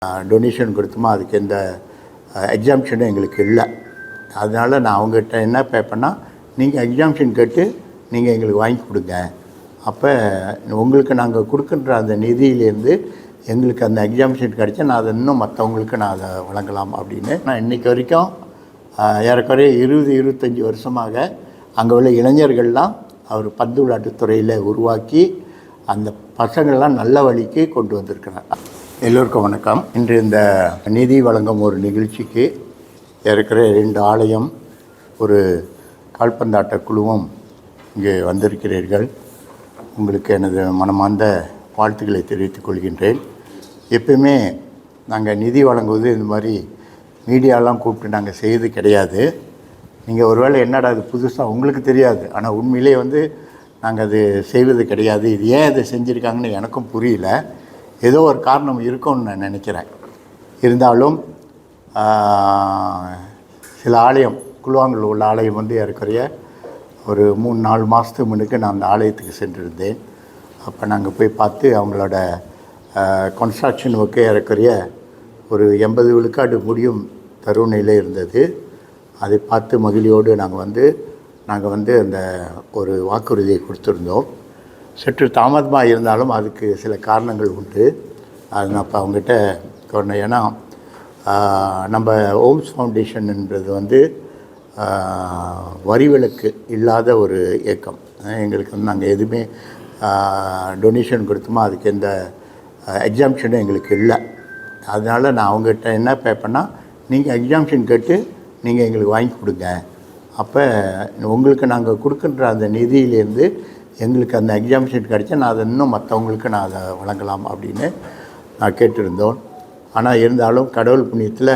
Donation கொடுத்தோமோ அதுக்கு எந்த எக்ஸாம்ஷனும் எங்களுக்கு இல்லை. அதனால் நான் அவங்ககிட்ட என்ன பண்ணால், நீங்கள் எக்ஸாம்ஷன் கேட்டு நீங்கள் எங்களுக்கு வாங்கி கொடுங்க, அப்போ உங்களுக்கு நாங்கள் கொடுக்குற அந்த நிதியிலேருந்து எங்களுக்கு அந்த எக்ஸாம்ஷன் கிடைச்சா நான் அதை இன்னும் மற்றவங்களுக்கு நான் அதை வழங்கலாம் அப்படின்னு. நான் இன்றைக்கி வரைக்கும் ஏறக்குறைய 20-25 வருஷமாக அங்கே உள்ள இளைஞர்கள்லாம் அவர் பந்து விளையாட்டுத்துறையில் உருவாக்கி அந்த பசங்கள்லாம் நல்ல வழிக்கு கொண்டு வந்திருக்கிறார். எல்லோருக்கும் வணக்கம். இன்று இந்த நிதி வழங்கும் ஒரு நிகழ்ச்சிக்கு ஏற்கனவே 2 ஆலயம் ஒரு கால்பந்தாட்ட குழுவும் இங்கே வந்திருக்கிறீர்கள். உங்களுக்கு எனது மனமார்ந்த வாழ்த்துக்களை தெரிவித்துக் கொள்கின்றேன். எப்பயுமே நாங்கள் நிதி வழங்குவது இந்த மாதிரி மீடியாலாம் கூப்பிட்டு நாங்கள் செய்வது கிடையாது. நீங்கள் ஒருவேளை என்னடா அது புதுசாக உங்களுக்கு தெரியாது, ஆனால் உண்மையிலே நாங்கள் அது செய்வது கிடையாது. இது ஏன் அதை செஞ்சுருக்காங்கன்னு எனக்கும் புரியல. ஏதோ ஒரு காரணம் இருக்கும்னு நான் நினைக்கிறேன். இருந்தாலும் சில ஆலயம், குழுவாங்கல் உள்ள ஆலயம் ஏறக்குறைய ஒரு 3-4 மாதத்துக்கு முன்னுக்கு நான் அந்த ஆலயத்துக்கு சென்றிருந்தேன். அப்போ நாங்கள் போய் பார்த்து அவங்களோட கன்ஸ்ட்ரக்ஷன் ஒர்க்கு ஏறக்குறைய ஒரு 80 விழுக்காடு முடியும் தருணையில் இருந்தது. அதை பார்த்து மகிழ்ச்சியோடு நாங்கள் அந்த ஒரு வாக்குறுதியை கொடுத்துருந்தோம். சற்று தாமதமாக இருந்தாலும் அதுக்கு சில காரணங்கள் உண்டு. அது நான் இப்போ அவங்ககிட்ட சொன்னேன். ஏன்னா நம்ம ஓம்ஸ் ஃபவுண்டேஷன்ன்றது வரி விலக்கு இல்லாத ஒரு இயக்கம். எங்களுக்கு நாங்கள் எதுவுமே டொனேஷன் கொடுத்தோமோ அதுக்கு எந்த எக்ஸாம்ஷனும் எங்களுக்கு இல்லை. அதனால் நான் அவங்ககிட்ட என்ன பண்ணால், நீங்கள் எக்ஸாம்ஷன் கேட்டு நீங்கள் எங்களுக்கு வாங்கி கொடுங்க, அப்போ உங்களுக்கு நாங்கள் கொடுக்குற அந்த நிதியிலேருந்து எங்களுக்கு அந்த எக்ஸாம்ஷன் கிடைச்சா நான் அதை இன்னும் மற்றவங்களுக்கு நான் அதை வழங்கலாம் அப்படின்னு நான் கேட்டிருந்தோம். ஆனால் இருந்தாலும் கடவுள் புண்ணியத்தில்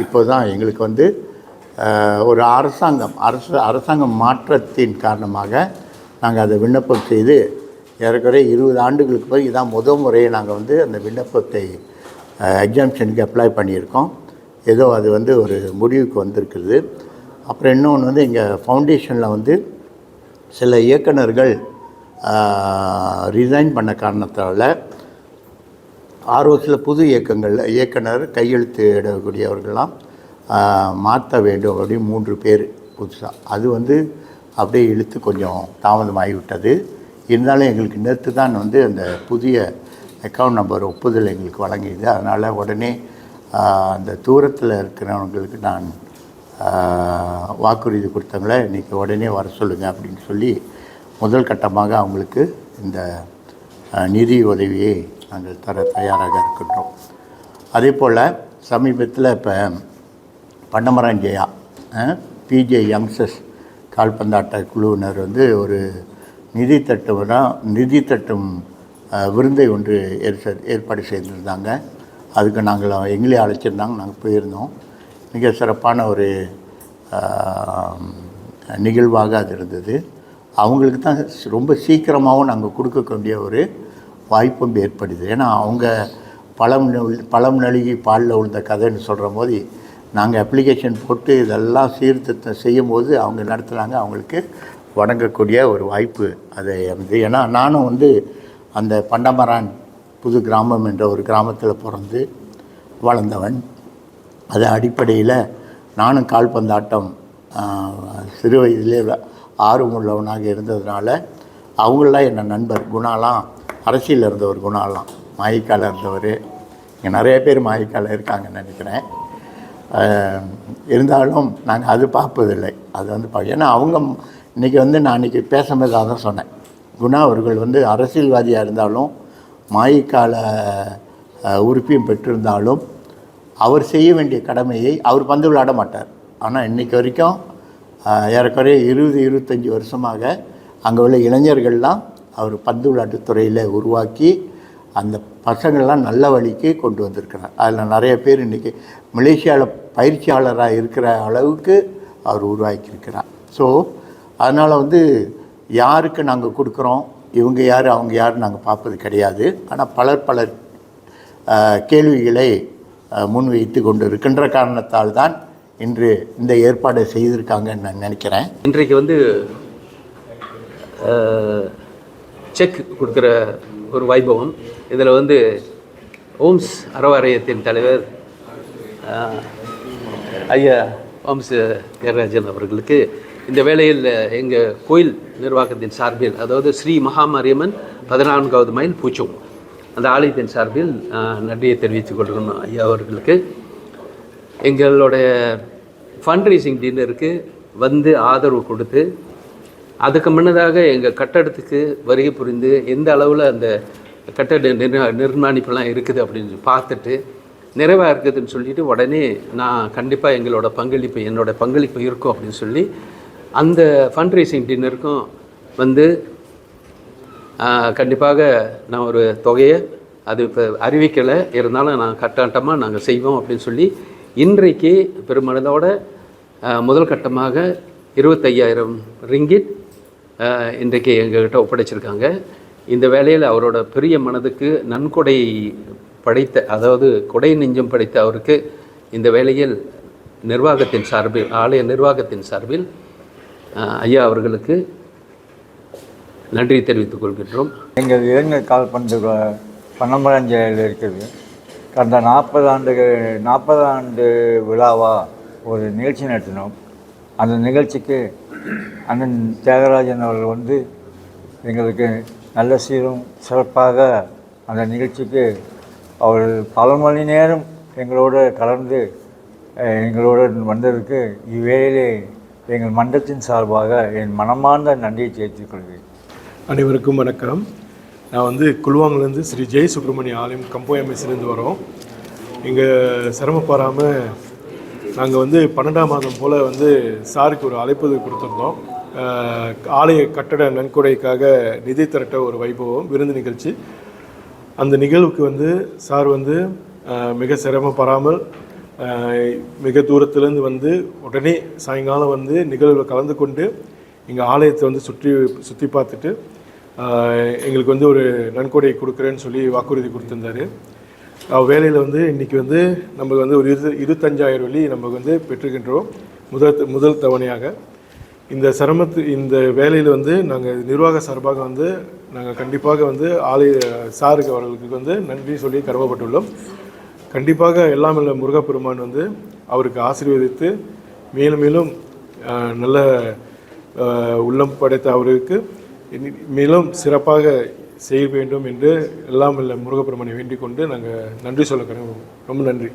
இப்போ தான் எங்களுக்கு ஒரு அரசாங்கம் மாற்றத்தின் காரணமாக நாங்கள் அதை விண்ணப்பம் செய்து ஏறக்குறைய 20 ஆண்டுகளுக்கு பிறகு இதான் முறையை நாங்கள் அந்த விண்ணப்பத்தை எக்ஸாம்ஷனுக்கு அப்ளை பண்ணியிருக்கோம். ஏதோ அது ஒரு முடிவுக்கு வந்திருக்குது. அப்புறம் இன்னொன்று எங்கள் ஃபவுண்டேஷனில் சில இயக்குநர்கள் ரிசைன் பண்ண காரணத்தால் ஆர்வத்தில் புது இயக்குனர் கையெழுத்து இடக்கூடியவர்கள்லாம் மாற்ற வேண்டும் அப்படின்னு 3 பேர் புதுசாக. அது அப்படியே இழுத்து கொஞ்சம் தாமதமாகிவிட்டது. இருந்தாலும் எங்களுக்கு நேற்று தான் அந்த புதிய அக்கௌண்ட் நம்பர் ஒப்புதல் எங்களுக்கு வழங்கியது. அதனால் உடனே அந்த தூரத்தில் இருக்கிறவங்களுக்கு நான் வாக்குறுதி கொடுத்தவங்கள இன்றைக்கி உடனே வர சொல்லுங்கள் அப்படின்னு சொல்லி முதல் கட்டமாக அவங்களுக்கு இந்த நிதி உதவியை நாங்கள் தர தயாராக இருக்கின்றோம். அதே போல் சமீபத்தில் இப்போ பண்டமரான் ஜெயா பிஜே யங்ஸ்டர்ஸ் கால்பந்தாட்ட குழுவினர் ஒரு நிதி தட்டும் விருந்தை ஒன்று ஏற்பாடு செய்திருந்தாங்க. அதுக்கு நாங்கள் எங்களே அழைச்சிருந்தாங்க. நாங்கள் போயிருந்தோம். மிக சிறப்பான ஒரு நிகழ்வாக அது இருந்தது. அவங்களுக்கு தான் ரொம்ப சீக்கிரமாகவும் நாங்கள் கொடுக்கக்கூடிய ஒரு வாய்ப்பும் ஏற்படுது. ஏன்னா அவங்க பழம் நழுகி பாலில் விழுந்த கதைன்னு சொல்கிற போது நாங்கள் அப்ளிகேஷன் போட்டு இதெல்லாம் சீர்திருத்தம் செய்யும் போது அவங்க நடத்துகிறாங்க. அவங்களுக்கு வழங்கக்கூடிய ஒரு வாய்ப்பு அதை ஏன்னா நானும் அந்த பண்டமரான் புது கிராமம் என்ற ஒரு கிராமத்தில் பிறந்து வளர்ந்தவன். அது அடிப்படையில் நானும் கால்பந்தாட்டம் சிறு வயதிலே ஆர்வமுள்ளவனாக இருந்ததுனால அவங்களாம் என்ன நண்பர் குணாலாம், அரசியலில் இருந்தவர் குணாலாம், மாயிக்கால இருந்தவர். இங்கே நிறைய பேர் மாயிக்கால இருக்காங்கன்னு நினைக்கிறேன். இருந்தாலும் நாங்கள் அது பார்ப்பதில்லை. அது ஏன்னா அவங்க இன்றைக்கி நான் இன்றைக்கி பேசும்போது தான் சொன்னேன். குணா அவர்கள் அரசியல்வாதியாக இருந்தாலும் மாயிக்கால உறுப்பியும் பெற்றிருந்தாலும் அவர் செய்ய வேண்டிய கடமையை அவர் பந்து விளையாட மாட்டார். ஆனால் இன்றைக்கி வரைக்கும் ஏறக்குறைய 20-25 வருஷமாக அங்கே உள்ள இளைஞர்கள்லாம் அவர் பந்து விளையாட்டுத்துறையில் உருவாக்கி அந்த பசங்கள்லாம் நல்ல வழிக்கு கொண்டு வந்திருக்கிறார். அதில் நிறைய பேர் இன்றைக்கி மலேசியாவில் பயிற்சியாளராக இருக்கிற அளவுக்கு அவர் உருவாக்கியிருக்கிறார். ஸோ அதனால் யாருக்கு நாங்கள் கொடுக்குறோம், இவங்க யார் அவங்க யார் நாங்கள் பார்ப்பது கிடையாது. ஆனால் பலர் கேள்விகளை முன்வைத்து கொண்டு இருக்கின்ற காரணத்தால் தான் இன்று இந்த ஏற்பாடை செய்திருக்காங்கன்னு நான் நினைக்கிறேன். இன்றைக்கு செக் கொடுக்குற ஒரு வைபவம். இதில் ஓம்ஸ் அறவாரியத்தின் தலைவர் ஐயா ஓம்ஸ் தேரராஜன் அவர்களுக்கு இந்த வேளையில் எங்கள் கோயில் நிர்வாகத்தின் சார்பில், அதாவது ஸ்ரீ மகாமாரியம்மன் 14வது மைல் பூச்சோம் அந்த ஆலயத்தின் சார்பில் நன்றியை தெரிவித்துக் கொள்கிறோம். ஐயா அவர்களுக்கு எங்களுடைய ஃபண்ட்ரைசிங் டின்னருக்கு வந்து ஆதரவு கொடுத்து, அதுக்கு முன்னதாக எங்கள் கட்டடத்துக்கு வருகை புரிந்து எந்த அளவில் அந்த கட்டட நிர்மாணிப்பெல்லாம் இருக்குது அப்படின்னு பார்த்துட்டு நிறைவாக இருக்குதுன்னு சொல்லிட்டு உடனே நான் கண்டிப்பாக என்னோட பங்களிப்பு இருக்கும் அப்படின்னு சொல்லி அந்த ஃபண்ட்ரைசிங் டின்னருக்கும் வந்து கண்டிப்பாக நான் ஒரு தொகையை அது இப்போ அறிவிக்கலை, இருந்தாலும் நான் கட்டாட்டமாக நாங்கள் செய்வோம் அப்படின்னு சொல்லி இன்றைக்கு பெருமளவோட முதல் கட்டமாக 25,000 ரிங்கிட் இன்றைக்கு எங்கள்கிட்ட ஒப்படைச்சிருக்காங்க. இந்த வேலையில் அவரோட பெரிய மனதுக்கு நன்கொடை படைத்த, அதாவது கொடை நெஞ்சம் படைத்த அவருக்கு இந்த வேளையில் நிர்வாகத்தின் சார்பில், ஆலய நிர்வாகத்தின் சார்பில் ஐயா அவர்களுக்கு நன்றி தெரிவித்துக் கொள்கின்றோம். எங்கள் இளைஞர் கால்பந்து பனம்பரஞ்சையில் இருக்குது. கடந்த 40 ஆண்டு விழாவாக ஒரு நிகழ்ச்சி நடத்தினோம். அந்த நிகழ்ச்சிக்கு அண்ணன் தியாகராஜன் அவர்கள் வந்து எங்களுக்கு நல்ல சீரும் சிறப்பாக அந்த நிகழ்ச்சிக்கு அவர் பல மணி நேரம் எங்களோடு கலந்து எங்களோடு வந்ததுக்கு இவ்வேளையிலே எங்கள் மன்றத்தின் சார்பாக என் மனமார்ந்த நன்றியை தெரிவித்துக் கொள்கிறேன். அனைவருக்கும் வணக்கம். நான் வந்து குல்வாங்கிலேருந்து ஸ்ரீ ஜெய் சுப்பிரமணிய ஆலயம் கம்போயம்எஸ்லேருந்து வரோம். இங்கே சிரமப்படாமல் நாங்கள் வந்து 12ஆம் மாதம் போல் வந்து சாருக்கு ஒரு அழைப்பு கொடுத்துருந்தோம். ஆலய கட்டட நன்கொடைக்காக நிதி திரட்ட ஒரு வைபவம் விருந்து நிகழ்ச்சி. அந்த நிகழ்வுக்கு வந்து சார் வந்து மிக சிரமப்படாமல் மிக தூரத்துலேருந்து வந்து உடனே சாயங்காலம் வந்து நிகழ்வில் கலந்து கொண்டு எங்கள் ஆலயத்தை வந்து சுற்றி பார்த்துட்டு எங்களுக்கு வந்து ஒரு நன்கொடை கொடுக்குறேன்னு சொல்லி வாக்குறுதி கொடுத்துருந்தாரு. வேலையில் வந்து இன்றைக்கி வந்து நமக்கு வந்து ஒரு 25,000 வெள்ளி நமக்கு வந்து பெற்றுக்கின்றோம் முதல் தவணையாக. இந்த வேலையில் வந்து நாங்கள் நிர்வாக சார்பாக வந்து நாங்கள் கண்டிப்பாக வந்து ஆலய சாருக்கு அவர்களுக்கு வந்து நன்றி சொல்லி கடமைப்பட்டுள்ளோம். கண்டிப்பாக எல்லாம் உள்ள முருகப்பெருமான் வந்து அவருக்கு ஆசீர்வதித்து மேலும் மேலும் நல்ல உள்ளம் படைத்த அவருக்கு மேலும் சிறப்பாக செய்ய வேண்டும் என்று எல்லாம் உள்ள முருகப்பெருமானை வேண்டிக் கொண்டு நாங்கள் நன்றி சொல்ல ரொம்ப நன்றி.